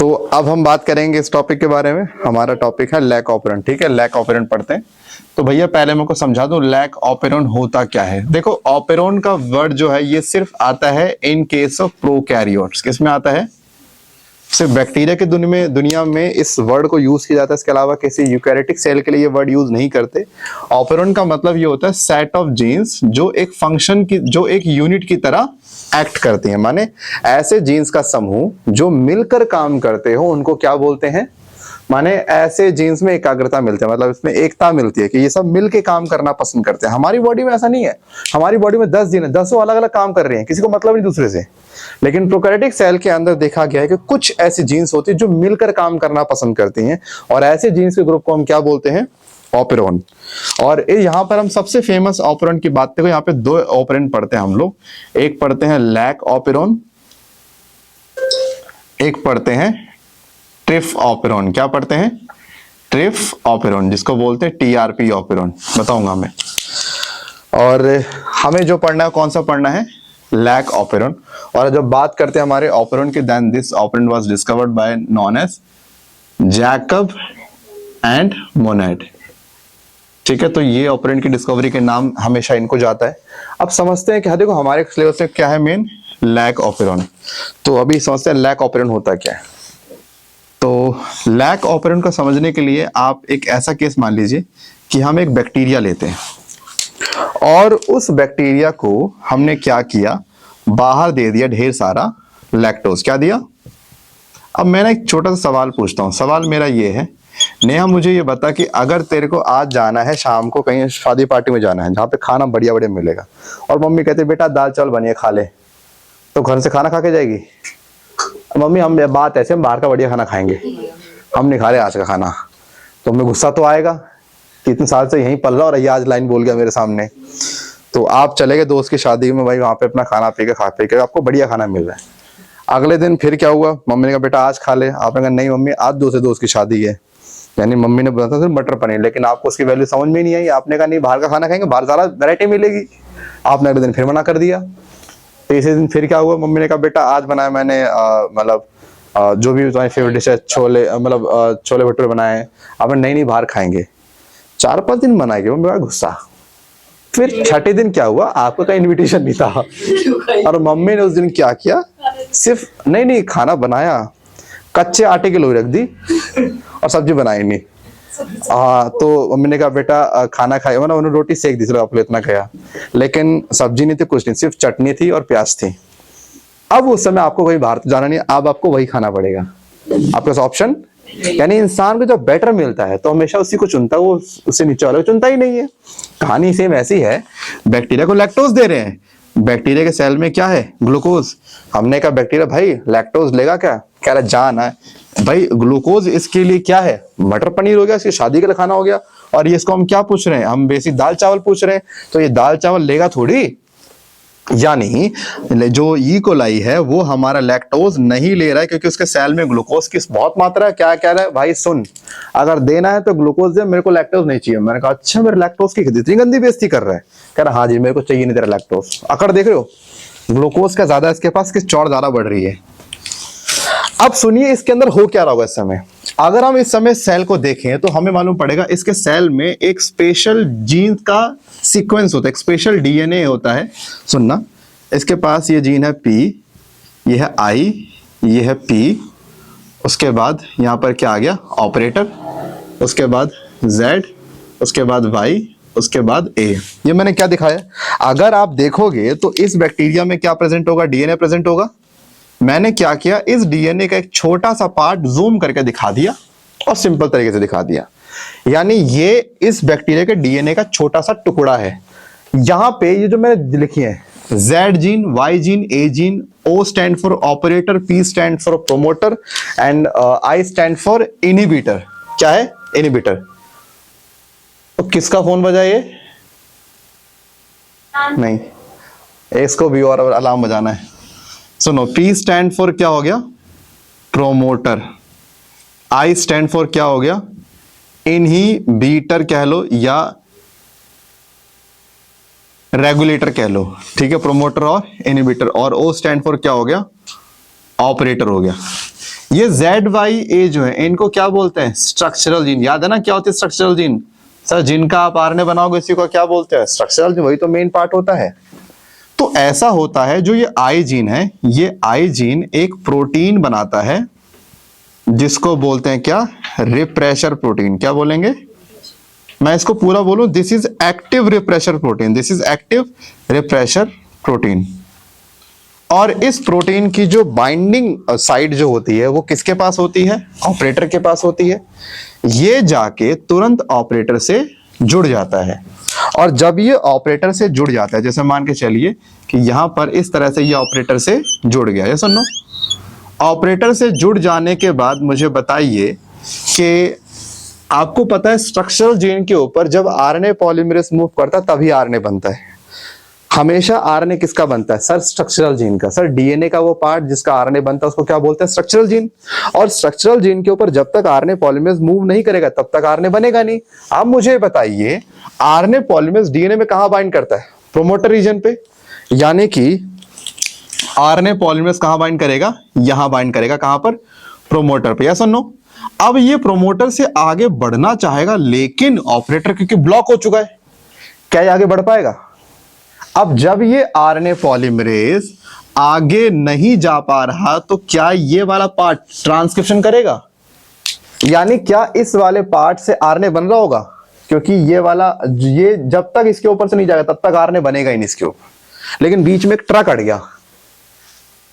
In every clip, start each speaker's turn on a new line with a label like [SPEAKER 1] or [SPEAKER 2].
[SPEAKER 1] तो अब हम बात करेंगे इस टॉपिक के बारे में। हमारा टॉपिक है लैक ऑपरेंट। ठीक है, लैक ऑपरेंट पढ़ते हैं। तो भैया पहले मेरे को समझा दो लैक ऑपरेंट होता क्या है। देखो ऑपरेंट का वर्ड जो है ये सिर्फ आता है इन केस ऑफ प्रोकैरियोट्स। किसमें आता है? सिर्फ बैक्टीरिया की दुनिया में इस वर्ड को यूज किया जाता है। इसके अलावा किसी यूकैरियोटिक सेल के लिए ये वर्ड यूज नहीं करते। ऑपरेंट का मतलब ये होता है सेट ऑफ जीन्स जो एक फंक्शन की, जो एक यूनिट की तरह एक्ट करती हैं। माने ऐसे जीन्स का समूह जो मिलकर काम करते हो उनको क्या बोलते हैं? माने ऐसे जीन्स में एकाग्रता मिलती है, मतलब इसमें एकता मिलती है कि ये सब मिलके काम करना पसंद करते हैं। हमारी बॉडी में ऐसा नहीं है। हमारी बॉडी में 10 जीन है, 10 अलग अलग काम कर रही हैं, किसी को मतलब नहीं दूसरे से। लेकिन प्रोकैरियोटिक सेल के अंदर देखा गया है कि कुछ ऐसी जीन्स होती है जो मिलकर काम करना पसंद करती हैं, और ऐसे जीन्स के ग्रुप को हम क्या बोलते हैं? ऑपरेंट। और यहाँ पर हम सबसे फेमस ऑपरेंट की बात करें, यहाँ पे दो ऑपरेंट पढ़ते हैं हम लोग। एक पढ़ते हैं लैक ऑपरेंट, एक पढ़ते हैं ट्रिफ ऑपरेंट। क्या पढ़ते हैं? ट्रिफ ऑपरेंट, जिसको बोलते हैं टीआरपी ऑपरेंट। बताऊंगा मैं। और हमें जो पढ़ना है, कौन सा पढ़ना है? Lac operon. और जब बात करते हैं हमारे ऑपरेंट के, then this operon was discovered by known as Jacob and Monod. ठीक है, तो ये ऑपरेंट की डिस्कवरी के नाम हमेशा इनको जाता है। अब समझते हैं कि देखो हमारे सिलेबस में क्या है मेन? Lack operand. तो अभी समझते हैं लैक ऑपरेंट होता क्या है। तो लैक ऑपरेंट को समझने के लिए आप एक ऐसा केस मान लीजिए कि हम एक बैक्टीरिया लेते हैं और उस बैक्टीरिया को हमने क्या किया? बाहर दे दिया ढेर सारा लैक्टोज। क्या दिया? अब मैंने एक छोटा सा सवाल पूछता हूँ। सवाल मेरा ये है, नेहा मुझे ये बता कि अगर तेरे को आज जाना है शाम को कहीं शादी पार्टी में जाना है जहाँ पे खाना बढ़िया बढ़िया मिलेगा, और मम्मी कहते बेटा दाल चावल बनिए खा ले, तो घर से खाना खा के जाएगी? मम्मी हम बात ऐसे हम बाहर का बढ़िया खाना खाएंगे, हम नहीं खा रहे आज का खाना, तो हमें गुस्सा तो आएगा कि इतने साल से यहीं पल रहा और ये आज लाइन बोल गया मेरे सामने। तो आप चले गए दोस्त की शादी में, भाई वहां पे अपना खाना पी के खा पी के आपको बढ़िया खाना मिल रहा है। अगले दिन फिर क्या हुआ? मम्मी ने कहा बेटा आज खा ले। आपने कहा नहीं मम्मी आज दूसरे दोस्त की शादी है। यानी मम्मी ने बताया था मटर पनीर, लेकिन आपको उसकी वैल्यू समझ में नहीं आई। आपने कहा नहीं बाहर का खाना खाएंगे, बाहर ज्यादा वैरायटी मिलेगी। आपने अगले दिन फिर मना कर दिया। तीसरे दिन फिर क्या हुआ? मम्मी ने कहा बेटा आज बनाया मैंने मतलब जो भी तुम्हारी फेवरेट डिश है, छोले मतलब छोले भटूरे बनाए हैं। आपने नहीं बाहर खाएंगे। 4-5 दिन बनाएंगे, मम्मी का गुस्सा। फिर छठे दिन क्या हुआ? आपको का इनविटेशन नहीं था और मम्मी ने उस दिन क्या किया? सिर्फ नहीं खाना बनाया, कच्चे आटे की लोई रख दी और सब्जी बनाई नहीं। तो मम्मी ने कहा बेटा खाना खाए, मतलब उन्होंने रोटी सेक दी, चलो आप इतना खाया, लेकिन सब्जी नहीं थी, कुछ नहीं, सिर्फ चटनी थी और प्याज थी। अब उस समय आपको कहीं बाहर तो जाना नहीं, अब आपको वही खाना पड़ेगा, आपके पास ऑप्शन। यानी इंसान को जब बेटर मिलता है तो हमेशा उसी को चुनता है, वो उससे नीचे वाले को चुनता ही नहीं है। कहानी सेम ऐसी है। बैक्टीरिया को लैक्टोज दे रहे हैं, बैक्टीरिया के सेल में क्या है? ग्लूकोज। हमने कहा बैक्टीरिया भाई लैक्टोज लेगा क्या? कह रहा जान है भाई, ग्लूकोज इसके लिए क्या है? मटर पनीर हो गया, इसकी शादी के लिए खाना हो गया। और ये इसको हम क्या पूछ रहे हैं? हम बेसिक दाल चावल पूछ रहे हैं, तो ये दाल चावल लेगा थोड़ी। यानी जो ई कोलाई है वो हमारा लैक्टोज नहीं ले रहा है, क्योंकि उसके सेल में ग्लूकोज की बहुत मात्रा है। क्या कह रहा है? भाई सुन, अगर देना है तो ग्लूकोज दे, मेरे को लैक्टोज नहीं चाहिए। मैंने कहा अच्छा मेरे लैक्टोज की इतनी गंदी बेइज्जती कर रहा है? कह रहा हाँ जी मेरे को चाहिए नहीं तेरा लैक्टोज। अकड़ देख रहे हो, ग्लूकोज का ज्यादा इसके पास, किस चौड़ ज्यादा बढ़ रही है। अब सुनिए इसके अंदर हो क्या रहा होगा इस समय। अगर हम इस समय सेल को देखें तो हमें मालूम पड़ेगा इसके सेल में एक स्पेशल जीन का सीक्वेंस होता है, एक स्पेशल डीएनए होता है। सुनना, इसके पास ये जीन है पी, ये है आई, ये है पी, उसके बाद यहां पर क्या आ गया? ऑपरेटर, उसके बाद जेड, उसके बाद वाई, उसके बाद ए। ये मैंने क्या दिखाया? अगर आप देखोगे तो इस बैक्टीरिया में क्या प्रेजेंट होगा? डीएनए प्रेजेंट होगा। मैंने क्या किया? इस डीएनए का एक छोटा सा पार्ट जूम करके दिखा दिया और सिंपल तरीके से दिखा दिया। यानी ये इस बैक्टीरिया के डीएनए का छोटा सा टुकड़ा है। यहां पे ये जो मैंने लिखी है Z gene, Y gene, A gene, O stand for operator, P stand for promoter and I stand for inhibitor. क्या है? इनहिबिटर। तो किसका फोन बजा ये? नहीं, इसको भी और अलार्म बजाना है। सुनो, P स्टैंड फॉर क्या हो गया? प्रोमोटर। I स्टैंड फॉर क्या हो गया? इनहिबिटर कह लो या रेगुलेटर कह लो। ठीक है, प्रोमोटर और इनहिबिटर। और O स्टैंड फॉर क्या हो गया? ऑपरेटर हो गया। ये ZYA जो है इनको क्या बोलते हैं? Structural gene. याद है ना क्या होते हैं स्ट्रक्चरल जीन? सर जिनका आप आरएनए बनाओगे इसी को क्या बोलते हैं? Structural gene. वही तो मेन पार्ट होता है। तो ऐसा होता है जो ये आई जीन है, ये आई जीन एक प्रोटीन बनाता है जिसको बोलते हैं क्या? Refresher protein. क्या बोलेंगे? मैं इसको पूरा बोलूं, this is active refresher protein. This is active refresher protein. और इस प्रोटीन की जो बाइंडिंग साइट जो होती है वो किसके पास होती है? ऑपरेटर के पास होती है। ये जाके तुरंत ऑपरेटर से जुड़ जाता है। और जब ये ऑपरेटर से जुड़ जाता है, जैसे मान के चलिए कि यहां पर इस तरह से ये ऑपरेटर से जुड़ गया, ये सुनो। ऑपरेटर से जुड़ जाने के बाद मुझे बताइए कि आपको पता है स्ट्रक्चरल जीन के ऊपर जब आरएनए पॉलीमरेज मूव करता है तभी आरएनए बनता है। हमेशा आरएनए किसका बनता है? सर स्ट्रक्चरल जीन का। सर डीएनए का वो पार्ट जिसका आरएनए बनता है उसको क्या बोलते हैं? Structural gene. और स्ट्रक्चरल जीन के ऊपर जब तक आरएनए पॉलीमरेज मूव नहीं करेगा तब तक आरएनए बनेगा नहीं। अब मुझे बताइए आरएनए पॉलीमरेज डीएनए में कहां बाइंड करता है? प्रोमोटर रीजन पे। यानी कि आरएनए पॉलीमरेज कहां बाइंड करेगा? यहां बाइंड करेगा। कहां पर? प्रोमोटर पे। या सुनो, अब ये प्रोमोटर से आगे बढ़ना चाहेगा लेकिन ऑपरेटर क्योंकि ब्लॉक हो चुका है, क्या ये आगे बढ़ पाएगा? अब जब ये आरएनए पॉलीमरेज आगे नहीं जा पा रहा तो क्या ये वाला पार्ट ट्रांसक्रिप्शन करेगा? यानी क्या इस वाले पार्ट से आरएनए बन रहा होगा? क्योंकि ये वाला, ये जब तक इसके ऊपर से नहीं जाएगा तब तक आरएनए बनेगा ही नहीं इसके ऊपर। लेकिन बीच में एक ट्रक अड़ गया,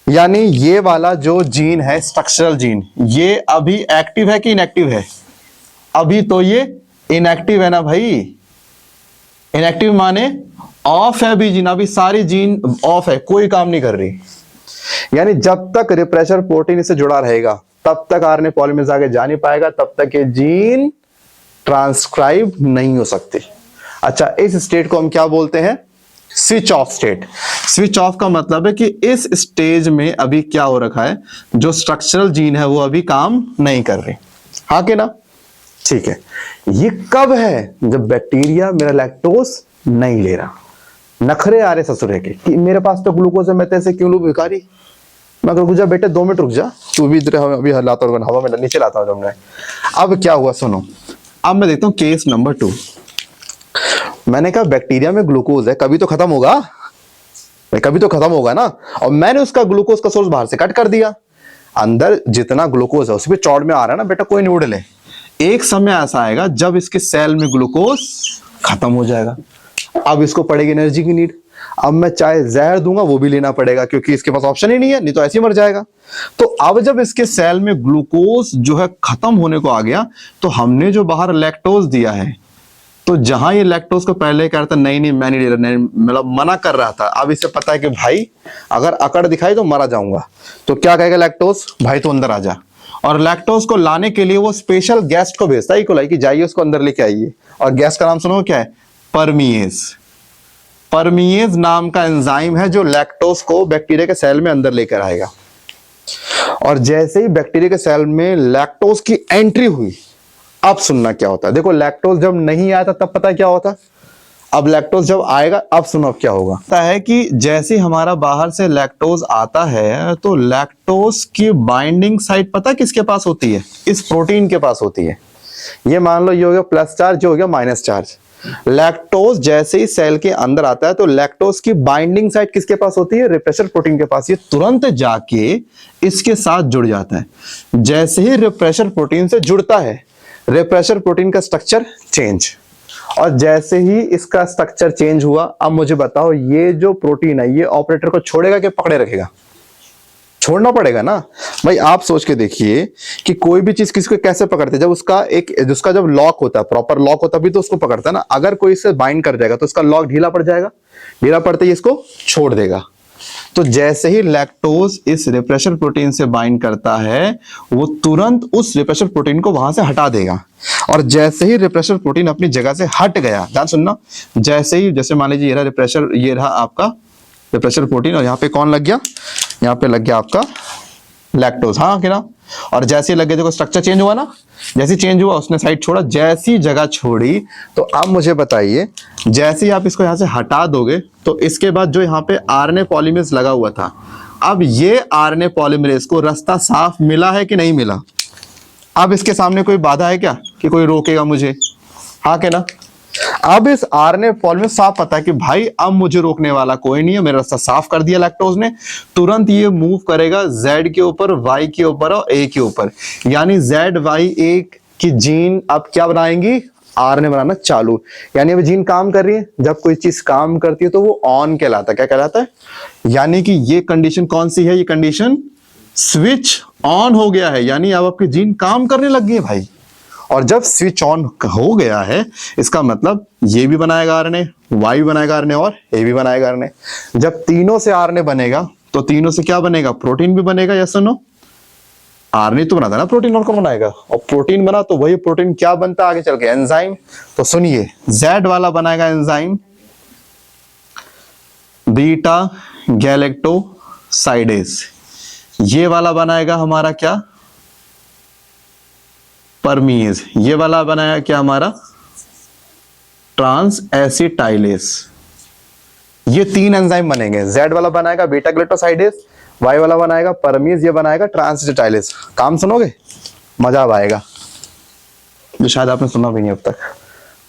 [SPEAKER 1] यानी ये वाला जो जीन है स्ट्रक्चरल जीन, ये अभी एक्टिव है कि इनएक्टिव है? अभी तो ये इनएक्टिव है ना भाई। इनएक्टिव माने ऑफ है भी जीन, अभी सारी जीन ऑफ है, कोई काम नहीं कर रही। यानी जब तक रिप्रेशर प्रोटीन इससे जुड़ा रहेगा तब तक आरएनए पॉलीमरेज आगे जा नहीं पाएगा, तब तक ये जीन ट्रांसक्राइब नहीं हो सकती। अच्छा, इस स्टेट को हम क्या बोलते हैं? Switch off state. Switch off का मतलब है कि इस स्टेज में अभी क्या हो रखा है, जो स्ट्रक्चरल जीन है वो अभी काम नहीं कर रही। हाँ के ना? ठीक है। ये कब है? जब बैक्टीरिया मेरा लैक्टोज नहीं ले रहा। नखरे आ रहे ससुरे के कि मेरे पास तो ग्लूकोज है, मैं तेरे से क्यों लूं भिखारी? मैं रुक जा बेटे, 2 मिनट रुक जा, तू भी इधर अभी हलाता हूं, हवा में नीचे लाता हूं तुमने। अब क्या हुआ सुनो, अब मैं देखता हूं केस नंबर 2। मैंने कहा बैक्टीरिया में ग्लूकोज है, कभी तो खत्म होगा, कभी तो खत्म होगा ना। और मैंने उसका ग्लूकोज का सोर्स बाहर से कट कर दिया। अंदर जितना ग्लूकोज है उसी पे चौड़ में आ रहा है ना बेटा, कोई नहीं उड़ ले। एक समय ऐसा आएगा जब इसके सेल में ग्लूकोज खत्म हो जाएगा। अब इसको पड़ेगी एनर्जी की नीड। अब मैं चाहे जहर दूंगा वो भी लेना पड़ेगा क्योंकि इसके पास ऑप्शन ही नहीं है, नहीं तो ऐसे ही मर जाएगा। तो अब जब इसके सेल में ग्लूकोज जो है खत्म होने को आ गया, तो हमने जो बाहर लैक्टोज दिया है, तो जहां ये लैक्टोज को पहले कह रहा था नहीं नहीं मैं नहीं ले रहा, नहीं मतलब मना कर रहा था, अब इसे पता है कि भाई अगर अकड़ दिखाई तो मारा जाऊंगा, तो क्या कहेगा लैक्टोज? भाई तो अंदर आ जा। और लैक्टोज को लाने के लिए वो स्पेशल गेस्ट को भेजता है इकोलाई कि जाइए उसको अंदर लेके आइए। और गेस्ट का नाम सुनो क्या है? परमीएज। परमीएज नाम का एंजाइम है जो लैक्टोज को बैक्टीरिया के सेल में अंदर लेकर आएगा। और जैसे ही बैक्टीरिया के सेल में लैक्टोज की एंट्री हुई, अब सुनना क्या होता है। देखो लैक्टोज जब नहीं आया था तब पता क्या होता, अब लैक्टोज जब आएगा अब सुनो अब क्या होगा। पता है कि जैसे हमारा बाहर से लैक्टोज आता है तो लैक्टोज की बाइंडिंग साइट पता किसके पास होती है? इस प्रोटीन के पास होती है। ये मान लो ये हो गया प्लस चार्ज, जो हो गया माइनस चार्ज। लैक्टोज जैसे ही सेल के अंदर आता है तो लैक्टोज की बाइंडिंग साइट किसके पास होती है? रिप्रेशर प्रोटीन के पास। ये तुरंत जाके इसके साथ जुड़ जाता है। जैसे ही रिप्रेशर प्रोटीन से जुड़ता है, रिप्रेशर प्रोटीन का स्ट्रक्चर चेंज, और जैसे ही इसका स्ट्रक्चर चेंज हुआ, अब मुझे बताओ ये जो प्रोटीन है ये ऑपरेटर को छोड़ेगा कि पकड़े रखेगा? छोड़ना पड़ेगा ना भाई। आप सोच के देखिए कि कोई भी चीज किसी को कैसे पकड़ते हैं, जब उसका जब लॉक होता है, प्रॉपर लॉक होता है भी तो उसको पकड़ता है ना। अगर कोई इससे बाइंड कर जाएगा तो उसका लॉक ढीला पड़ जाएगा, ढीला पड़ते ही इसको छोड़ देगा। तो जैसे ही लैक्टोज इस रिप्रेशर प्रोटीन से बाइंड करता है, वो तुरंत उस रिप्रेशर प्रोटीन को वहां से हटा देगा। और जैसे ही रिप्रेशर प्रोटीन अपनी जगह से हट गया, ध्यान सुनना, जैसे मान लीजिए ये रहा रिप्रेशर, ये रहा आपका रिप्रेशर प्रोटीन, और यहाँ पे कौन लग गया? यहाँ पे लग गया आपका लैक्टोज। हाँ कि ना? और जैसे ही लग गया, देखो स्ट्रक्चर चेंज हुआ ना, जैसे चेंज हुआ उसने साइड छोड़ा, जैसी जगह छोड़ी। तो अब मुझे बताइए, जैसे ही आप इसको यहाँ से हटा दोगे तो इसके बाद जो यहाँ पे आरएनए पॉलीमरेज लगा हुआ था अब ये आरएनए पॉलीमरेज को रास्ता साफ मिला है कि नहीं मिला? अब इसके सामने कोई बाधा है क्या कि कोई रोकेगा मुझे? हाँ के ना? अब इस आरएनए पॉलीमरेज साफ पता है कि भाई अब मुझे रोकने वाला कोई नहीं है, मेरा रास्ता साफ कर दिया लैक्टोज ने, तुरंत ये मूव करेगा जेड के ऊपर, वाई के ऊपर और ए के ऊपर। यानी जेड वाई ए की जीन अब क्या बनाएंगी? आरएनए बनाना चालू। यानी अब जीन काम कर रही है। जब कोई चीज काम करती है तो वो ऑन कहलाता है। क्या कहलाता है? यानी कि ये कंडीशन कौन सी है? ये कंडीशन स्विच ऑन हो गया है, यानी अब आपकी जीन काम करने लग गई है भाई। और जब स्विच ऑन हो गया है, इसका मतलब ये भी बनाएगा आरएनए, वाई भी बनाएगा आरएनए और ए भी बनाएगा आरएनए। जब तीनों से आरएनए बनेगा तो तीनों से क्या बनेगा? प्रोटीन भी बनेगा। यस और नो? आरएनए तो बनाता है ना, प्रोटीन और कौन बनाएगा? और प्रोटीन बना तो वही प्रोटीन क्या बनता है आगे चल के? एंजाइम। तो सुनिए, जेड वाला बनाएगा एंजाइम बीटा गैलेक्टोसाइडेज, ये वाला बनाएगा हमारा क्या? परमीज। ये वाला बनाया क्या हमारा? Trans acetylase. ये तीन एंजाइम बनेंगे। जेड वाला बनाएगा बीटा ग्लूटासाइडेज, वाई वाला बनाएगा परमीज, ये बनाएगा ट्रांस एसिटाइलेस। काम सुनोगे? मजा आएगा, जो शायद आपने सुना भी नहीं अब तक।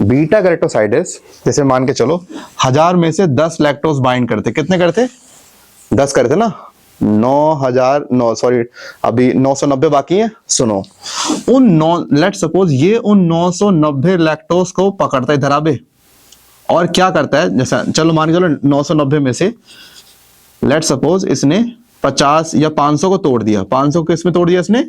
[SPEAKER 1] बीटा ग्लूटासाइडेज जैसे मान के चलो 1000 में से 10 लैक्टोज बाइंड करते। कितने करते? 10 करते ना। 990 बाकी है। सुनो, लेट सपोज ये उन 990 लैक्टोज को पकड़ता है धराबे, और क्या करता है? जैसा चलो मान के चलो 990 में से लेट सपोज इसने 50 या 500 को तोड़ दिया। 500 को इसमें तोड़ दिया इसने,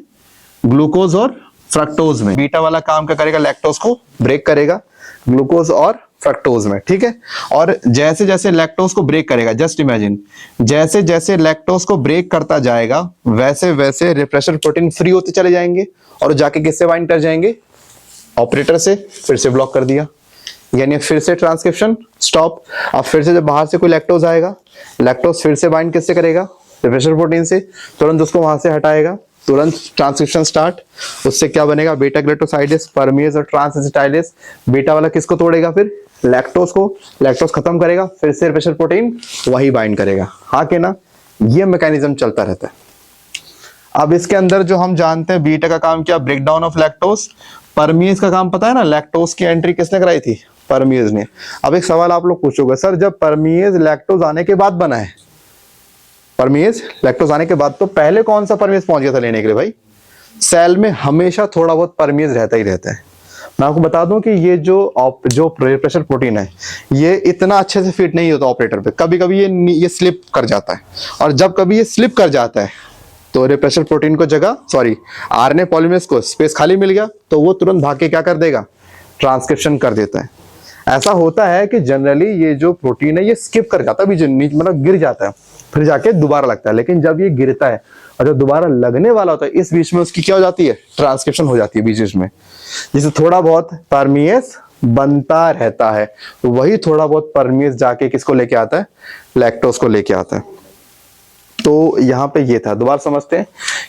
[SPEAKER 1] ग्लूकोज और फ्रक्टोज में। बीटा वाला काम क्या करेगा? लैक्टोज को ब्रेक करेगा ग्लूकोज और फ्रक्टोज में, ठीक है। और जैसे जैसे लैक्टोज को ब्रेक करेगा, जस्ट इमेजिन, जैसे जैसे लैक्टोज को ब्रेक करता जाएगा वैसे वैसे रिप्रेशर प्रोटीन फ्री होते चले जाएंगे और जाके किससे बाइंड कर जाएंगे? ऑपरेटर से। फिर से ब्लॉक कर दिया, यानी फिर से ट्रांसक्रिप्शन स्टॉप। अब फिर से जब बाहर से कोई लैक्टोज आएगा, लैक्टोज फिर से बाइंड किससे करेगा? रिप्रेशर प्रोटीन से। तुरंत उसको वहां से हटाएगा, तुरंत ट्रांसक्रिप्शन स्टार्ट। उससे क्या बनेगा? बीटा ग्लूटासाइडेज, परमीज और ट्रांस एसिटाइलेज। बीटा वाला किसको तोड़ेगा? फिर लैक्टोज को। लैक्टोज खत्म करेगा, फिर से रिप्रेशर प्रोटीन वही बाइंड करेगा। हाँ के ना? ये मैकेनिज्म चलता रहता है। अब इसके अंदर जो हम जानते हैं बीटा का काम क्या? Break down of lactose. Permease का काम पता है ना? लैक्टोज की एंट्री किसने कराई थी? परमीज ने। अब एक सवाल आप लोग पूछोगे, सर जब परमीज लैक्टोज आने के बाद बना है, परमीज लैक्टोज आने के बाद, तो पहले कौन सा परमीज पहुंच गया था लेने के लिए? भाई सेल में हमेशा थोड़ा बहुत परमीज रहता ही रहता है। मैं आपको बता दूं कि ये जो रिप्रेशर प्रोटीन है ये इतना अच्छे से फिट नहीं होता ऑपरेटर पे। कभी कभी ये स्लिप कर जाता है, और जब कभी ये स्लिप कर जाता है तो रिप्रेशर प्रोटीन को आरएनए पॉलीमरेज को स्पेस खाली मिल गया, तो वो तुरंत भाग के क्या कर देगा? ट्रांसक्रिप्शन कर देता है। ऐसा होता है कि जनरली ये जो प्रोटीन है ये स्किप कर जाता है, मतलब गिर जाता है, फिर जाके दोबारा लगता है। लेकिन जब ये गिरता है और जब दोबारा लगने वाला होता है, इस बीच में उसकी क्या हो जाती है? ट्रांसक्रिप्शन हो जाती है बीच में, जिससे थोड़ा बहुत परमीज बनता रहता है। वही थोड़ा बहुत परमीज जाके किसको लेके आता है? लैक्टोज को लेके आता है। तो यहाँ पे ये था। दोबारा समझते हैं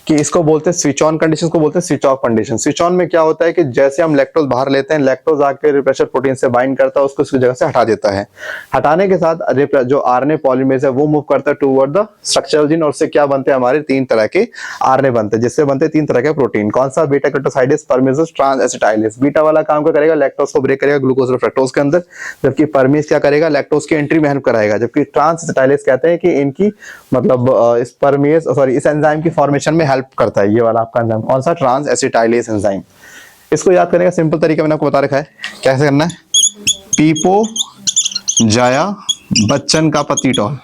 [SPEAKER 1] कि इसको बोलते हैं स्विच ऑन कंडीशन, को बोलते हैं switch off condition. Switch on में क्या होता है कि जैसे हम लैक्टोज बाहर लेते हैं, लैक्टोज आके रिप्रेशर प्रोटीन से बाइंड करता है, उसको उसकी जगह से हटा देता है। हटाने के साथ जो आरएनए पॉलीमरेज है वो मूव करता है टुवर्ड द स्ट्रक्चरल जीन, और उससे क्या बनते हैं? हमारे 3 तरह के आरएनए बनते हैं, जिससे बनते हैं 3 तरह के प्रोटीन। कौन सा? Beta galactosidase, permease, transacetylase. Beta वाला काम क्या करेगा? लैक्टोज को ब्रेक करेगा ग्लूकोज और फ्रक्टोज के अंदर, जबकि परमीज क्या करेगा? लैक्टोज की एंट्री में हेल्प कराएगा। जबकि ट्रांस एसिटाइलेज कहते हैं कि इनकी इस परमीज इस एंजाइम की फॉर्मेशन में हेल्प करता है। ये वाला आपका एंजाइम कौन सा? Transacetylase enzyme. इसको याद करने का सिंपल तरीका मैंने आपको बता रखा है। कैसे करना है? पीपो जाया बच्चन का पतिटॉल,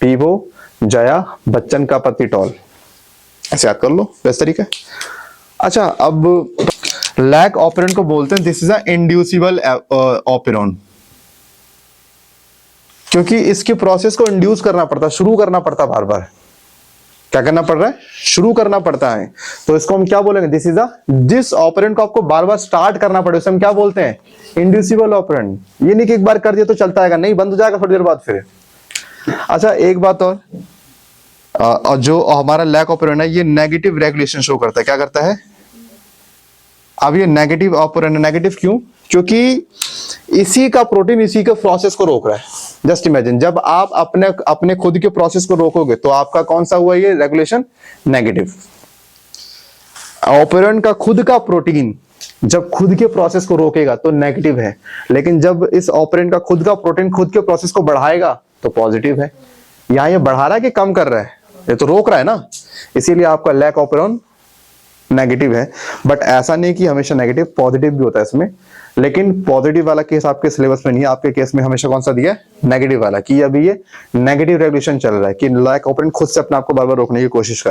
[SPEAKER 1] पीपो जाया बच्चन का पतिटॉल, ऐसे याद कर लो, बेस्ट तरीका। अच्छा, अब लैक ऑपरेंट को बोलते हैं this is a inducible operon, क्योंकि इसके प्रोसेस को इंड्यूस करना पड़ता, शुरू करना पड़ता, बार बार क्या करना पड़ रहा है? शुरू करना पड़ता है। तो इसको हम क्या बोलेंगे? दिस ऑपरेंट को आपको बार बार स्टार्ट करना पड़ेगा, उसे हम क्या बोलते हैं? Inducible operon. ये नहीं कि एक बार कर दिया तो चलता है, नहीं, बंद हो जाएगा थोड़ी देर बाद फिर। अच्छा, एक बात और जो हमारा लैक ऑपरेंट है ये नेगेटिव रेगुलेशन शो करता है। क्या करता है? अब ये नेगेटिव ऑपरेंट, नेगेटिव क्यों? क्योंकि इसी का प्रोटीन इसी के प्रोसेस को रोक रहा है। जस्ट इमेजिन, जब आप अपने अपने खुद के प्रोसेस को रोकोगे तो आपका कौन सा हुआ ये रेगुलेशन? नेगेटिव। ऑपरेंड का खुद का प्रोटीन जब खुद के प्रोसेस को रोकेगा तो नेगेटिव है, लेकिन जब इस ऑपरेंड का खुद का प्रोटीन खुद के प्रोसेस को बढ़ाएगा तो पॉजिटिव है। यहां ये बढ़ा रहा है कि कम कर रहा है? ये तो रोक रहा है ना, इसीलिए आपका लैक ऑपरेंड नेगेटिव है। बट ऐसा नहीं कि हमेशा नेगेटिव, पॉजिटिव भी होता है इसमें, लेकिन पॉजिटिव वाला केस आपके सिलेबस में नहीं है। आपके केस में हमेशा कौन सा दिया है? नेगेटिव वाला, कि अभी ये नेगेटिव रेगुलेशन चल रहा है, कि लैक ऑपरेंड खुद से अपने आप को बार बार रोकने की कोशिश कर